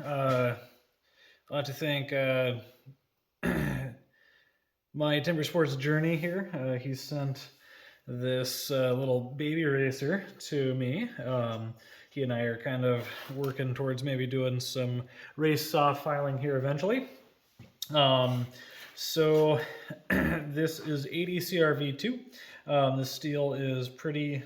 I'd like to thank my Timber Sports Journey here. He sent this little baby racer to me. He and I are kind of working towards maybe doing some race soft filing here eventually. Um, so this is 80 CRV2. This steel is pretty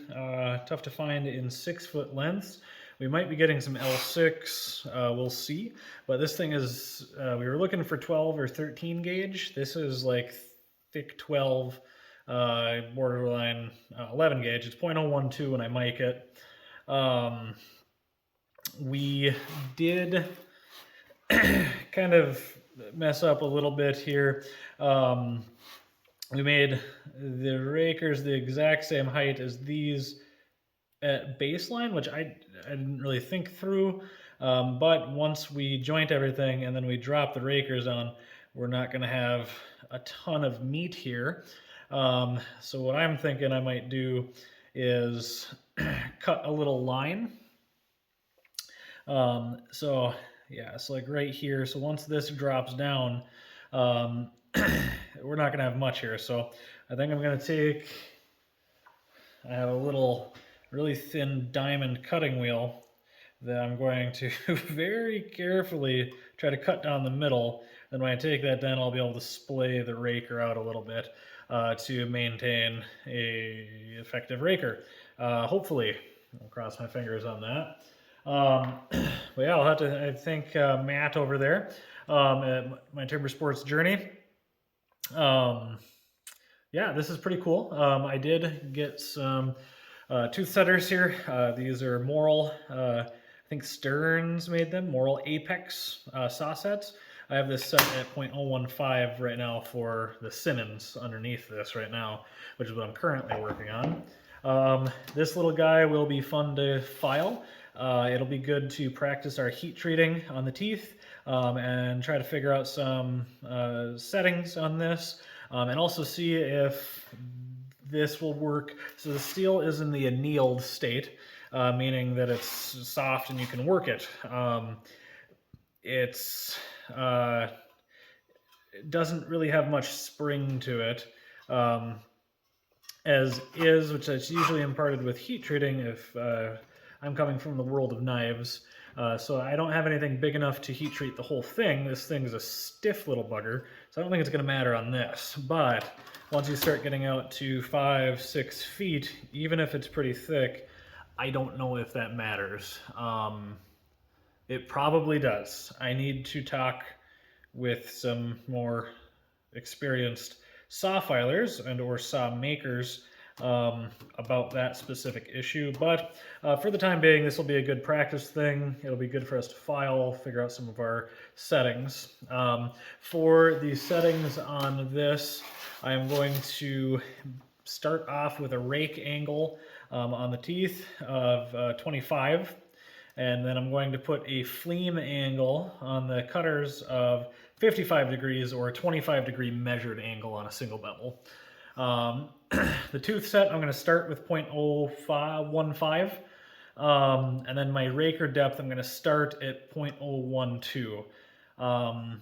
tough to find in 6-foot lengths. We might be getting some L6, we'll see. But this thing is, we were looking for 12 or 13 gauge. This is like thick 12, borderline 11 gauge. It's 0.012 when I mic it. We did kind of mess up a little bit here. We made the rakers the exact same height as these at baseline, which I didn't really think through. But once we joint everything and then we drop the rakers on, we're not going to have a ton of meat here. So what I'm thinking I might do is cut a little line. So yeah, so like right here. So once this drops down, we're not going to have much here. So I think I'm going to take, I have a little really thin diamond cutting wheel that I'm going to very carefully try to cut down the middle. Then when I take that down, I'll be able to splay the raker out a little bit to maintain a effective raker. Hopefully, I'll cross my fingers on that. But yeah, I'll have to, I think Matt over there at my Timber Sports Journey. Yeah, this is pretty cool. I did get some tooth setters here. These are Moral, I think Stearns made them, Moral Apex saw sets. I have this set at 0.015 right now for the Simonds underneath this right now, which is what I'm currently working on. This little guy will be fun to file. It'll be good to practice our heat treating on the teeth and try to figure out some settings on this and also see if this will work. So the steel is in the annealed state, meaning that it's soft and you can work it. It doesn't really have much spring to it. As is, which is usually imparted with heat treating if I'm coming from the world of knives. So I don't have anything big enough to heat treat the whole thing. This thing's a stiff little bugger, so I don't think it's gonna matter on this. But once you start getting out to 5, 6 feet, even if it's pretty thick, I don't know if that matters. It probably does. I need to talk with some more experienced saw filers and or saw makers about that specific issue. But for the time being, this will be a good practice thing. It'll be good for us to file, figure out some of our settings. For the settings on this, I'm going to start off with a rake angle on the teeth of 25. And then I'm going to put a fleam angle on the cutters of 55 degrees or a 25-degree measured angle on a single bevel. The tooth set, I'm going to start with 0.015, and then my raker depth, I'm going to start at 0.012.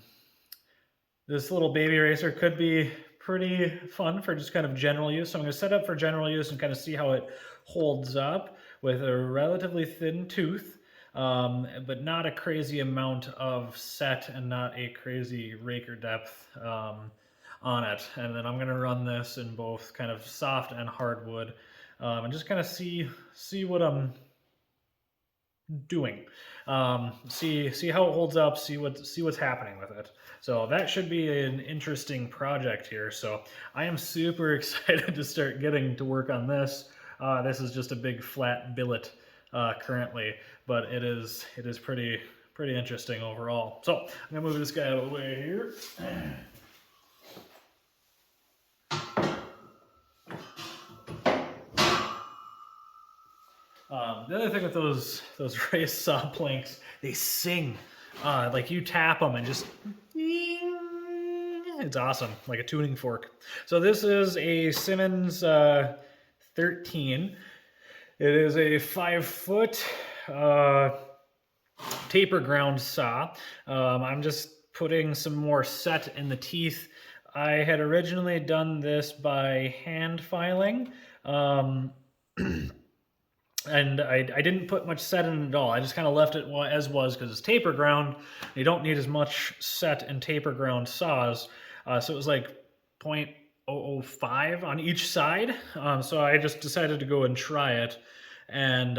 This little baby racer could be pretty fun for just kind of general use. So I'm going to set up for general use and kind of see how it holds up with a relatively thin tooth. But not a crazy amount of set and not a crazy raker depth on it. And then I'm going to run this in both kind of soft and hardwood and just kind of see what I'm doing. See how it holds up, see what's happening with it. So that should be an interesting project here. So I am super excited to start getting to work on this. This is just a big flat billet currently, but it is pretty interesting overall. So I'm gonna move this guy out of the way here. The other thing with those race saw planks, they sing. Like you tap them and just, it's awesome, like a tuning fork. So this is a Simonds 13. It is a 5 foot taper ground saw. I'm just putting some more set in the teeth. I had originally done this by hand filing, and I didn't put much set in it at all. I just kind of left it as was because it's taper ground. You don't need as much set in taper ground saws, so it was like 0.005 on each side. So I just decided to go and try it, and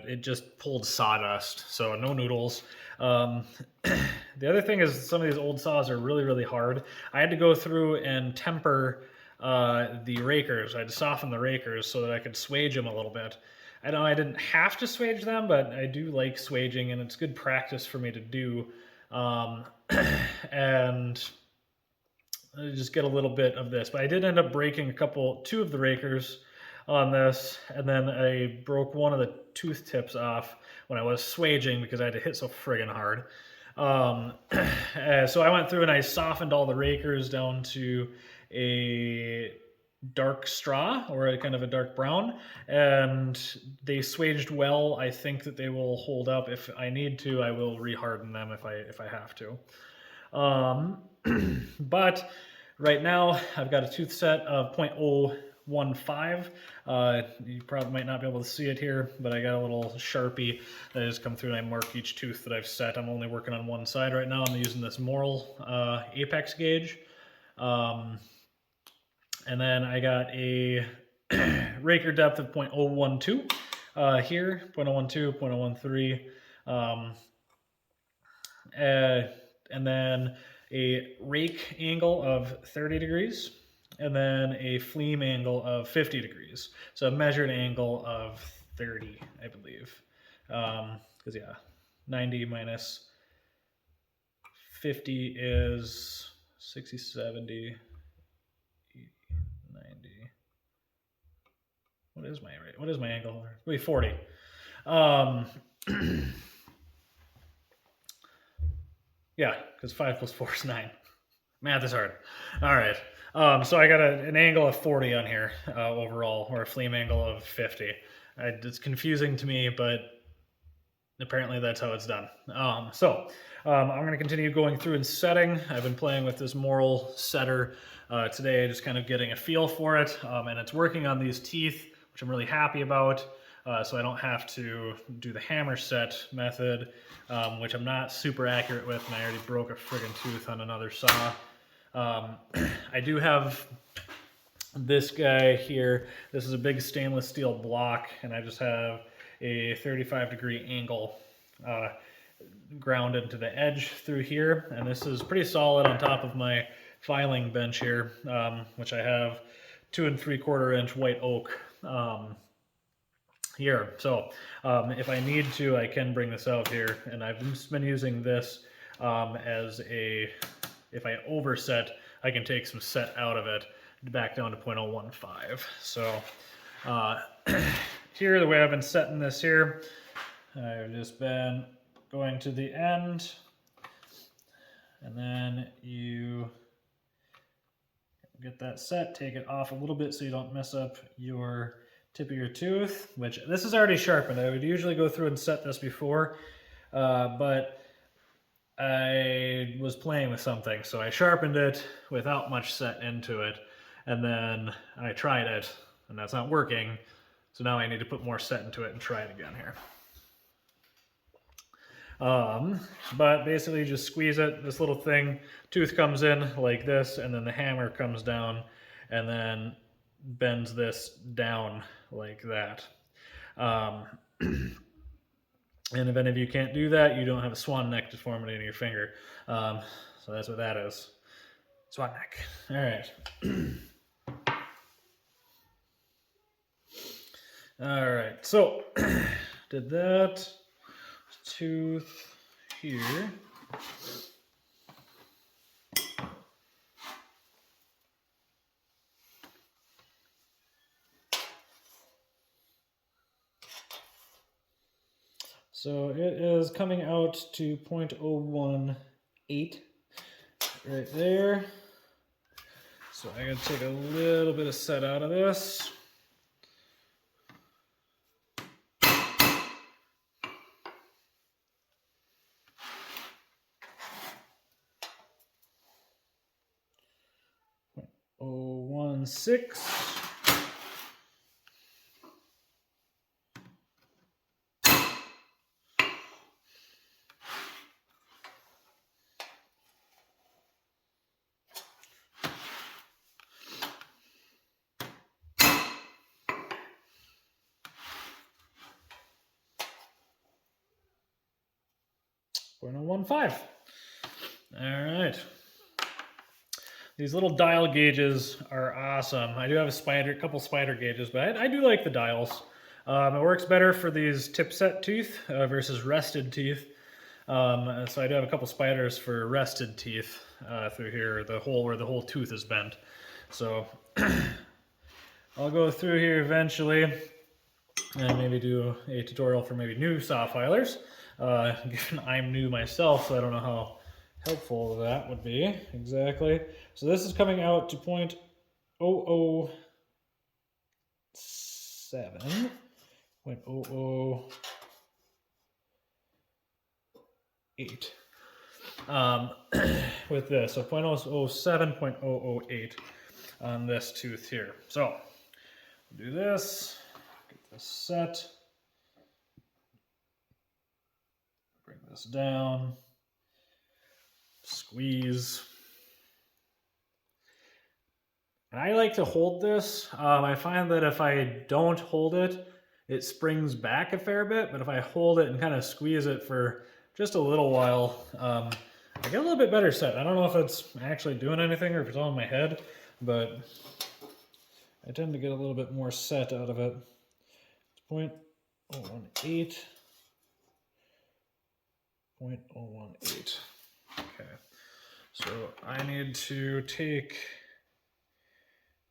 it just pulled sawdust, so no noodles. The other thing is some of these old saws are really, really hard. I had to go through and temper the rakers. I had to soften the rakers so that I could swage them a little bit. I know I didn't have to swage them, but I do like swaging, and it's good practice for me to do. And I just get a little bit of this, but I did end up breaking two of the rakers on this, and then I broke one of the tooth tips off when I was swaging because I had to hit so friggin' hard. So I went through and I softened all the rakers down to a dark straw, or a kind of a dark brown, and they swaged well. I think that they will hold up. If I need to, I will reharden them if I have to. But right now I've got a tooth set of 0.015. You probably might not be able to see it here, but I got a little Sharpie that has come through and I mark each tooth that I've set. I'm only working on one side right now. I'm using this Moral apex gauge. And then I got a raker depth of 0.012 here, 0.012, 0.013. And then a rake angle of 30 degrees, and then a fleam angle of 50 degrees. So a measured angle of 30, I believe. Because, yeah, 90 minus 50 is 60, 70, 80, 90. What is my angle? It'll be 40. Yeah, because 5 plus 4 is 9. Math is hard. All right. So I got an angle of 40 on here overall, or a fleam angle of 50. It's confusing to me, but apparently that's how it's done. I'm going to continue going through and setting. I've been playing with this Moral setter today, just kind of getting a feel for it, and it's working on these teeth, which I'm really happy about. So I don't have to do the hammer set method, which I'm not super accurate with, and I already broke a friggin' tooth on another saw. I do have this guy here. This is a big stainless steel block, and I just have a 35-degree angle grounded to the edge through here, and this is pretty solid on top of my filing bench here, which I have 2 3/4 inch white oak here. So if I need to, I can bring this out here, and I've just been using this as a, if I overset, I can take some set out of it back down to 0.015. So here, the way I've been setting this here, I've just been going to the end, and then you get that set, take it off a little bit so you don't mess up your tip of your tooth, which this is already sharpened. I would usually go through and set this before, but I was playing with something, so I sharpened it without much set into it, and then I tried it, and that's not working, so now I need to put more set into it and try it again here. But basically you just squeeze it, this little thing, tooth comes in like this, and then the hammer comes down, and then bends this down like that. And if any of you can't do that, you don't have a swan neck deformity in your finger. So that's what that is. Swan neck. All right. All right, so did that tooth here. So it is coming out to 0.018 right there. So I gotta take a little bit of set out of this. .016. .015. All right. These little dial gauges are awesome. I do have a couple spider gauges, but I do like the dials. It works better for these tip set teeth versus rested teeth. So I do have a couple spiders for rested teeth through here, the hole where the whole tooth is bent. So I'll go through here eventually and maybe do a tutorial for maybe new saw filers. Given I'm new myself, so I don't know how helpful that would be exactly. So this is coming out to .007, .008 with this. So .007, .008 on this tooth here. So do this, get this set, bring this down, squeeze. And I like to hold this. I find that if I don't hold it, it springs back a fair bit, but if I hold it and kind of squeeze it for just a little while, I get a little bit better set. I don't know if it's actually doing anything or if it's all in my head, but I tend to get a little bit more set out of it. It's .018, .018. Okay, so I need to take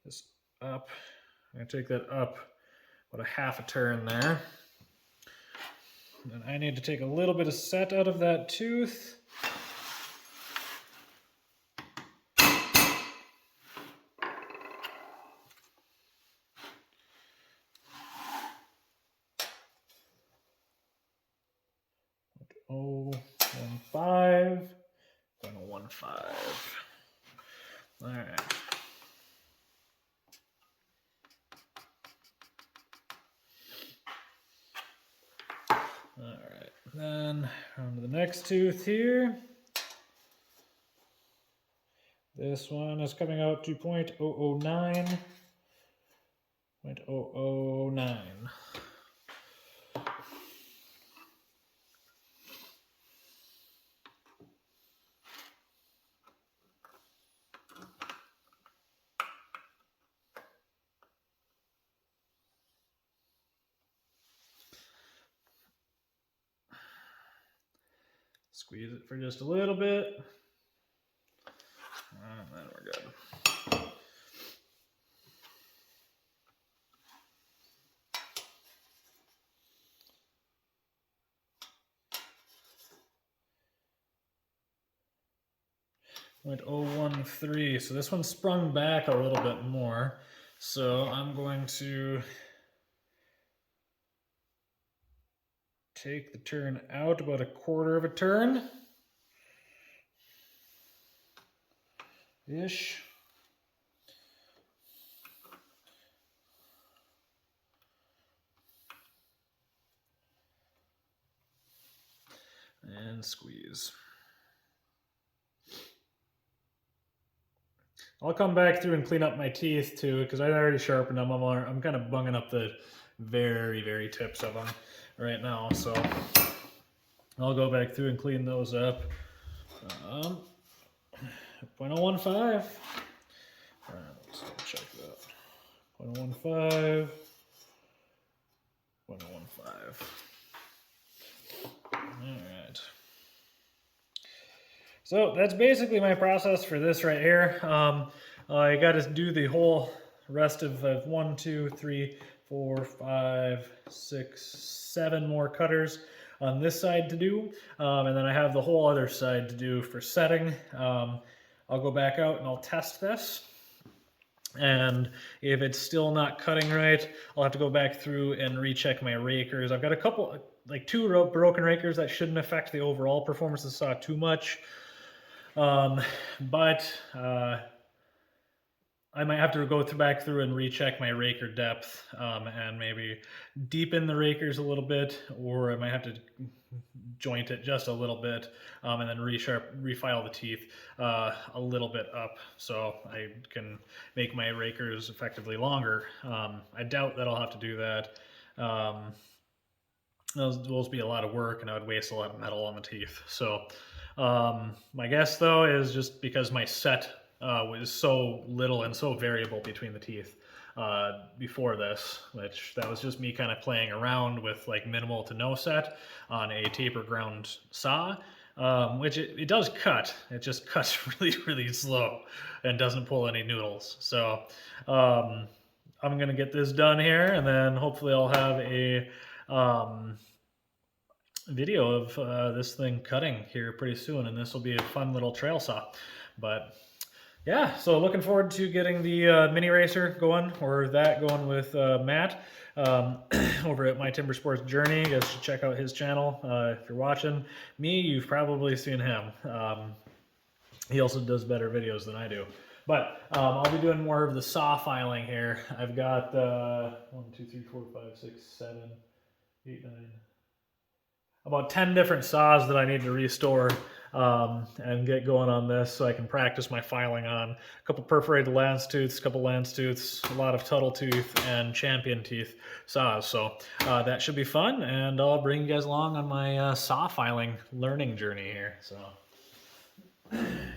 this up. I'm going to take that up about a half a turn there. And I need to take a little bit of set out of that tooth. .015. All right. All right, then on to the next tooth here. This one is coming out to .009. .009. Squeeze it for just a little bit. And then we're good. .013. So this one sprung back a little bit more. So I'm going to take the turn out about a quarter of a turn. Ish. And squeeze. I'll come back through and clean up my teeth too, because I already sharpened them. I'm kind of bunging up the very, very tips of them right now. So I'll go back through and clean those up. .015. All right, let's check that. .015. .015. All right. So that's basically my process for this right here. I got to do the whole rest of 1, 2, 3, 4, 5, 6, 7 more cutters on this side to do. And then I have the whole other side to do for setting. I'll go back out and I'll test this. And if it's still not cutting right, I'll have to go back through and recheck my rakers. I've got a couple, like 2 broken rakers that shouldn't affect the overall performance of the saw too much. But I might have to go back through and recheck my raker depth, and maybe deepen the rakers a little bit, or I might have to joint it just a little bit, and then refile the teeth a little bit up so I can make my rakers effectively longer. I doubt that I'll have to do that. Those be a lot of work, and I would waste a lot of metal on the teeth. So my guess, though, is just because my set was so little and so variable between the teeth before this, which that was just me kind of playing around with like minimal to no set on a taper ground saw, which it does cut. It just cuts really, really slow and doesn't pull any noodles. So I'm going to get this done here, and then hopefully I'll have a video of this thing cutting here pretty soon, and this will be a fun little trail saw. But yeah, so looking forward to getting the mini racer going, or that going with Matt over at My Timber Sports Journey. You guys should check out his channel if you're watching. Me, you've probably seen him. He also does better videos than I do. But I'll be doing more of the saw filing here. I've got 1, 2, 3, 4, 5, 6, 7, 8, 9, about 10 different saws that I need to restore and get going on this so I can practice my filing on a couple perforated lance tooths, a couple lance tooths, a lot of tuttle tooth, and champion teeth saws. So that should be fun, and I'll bring you guys along on my saw filing learning journey here. So.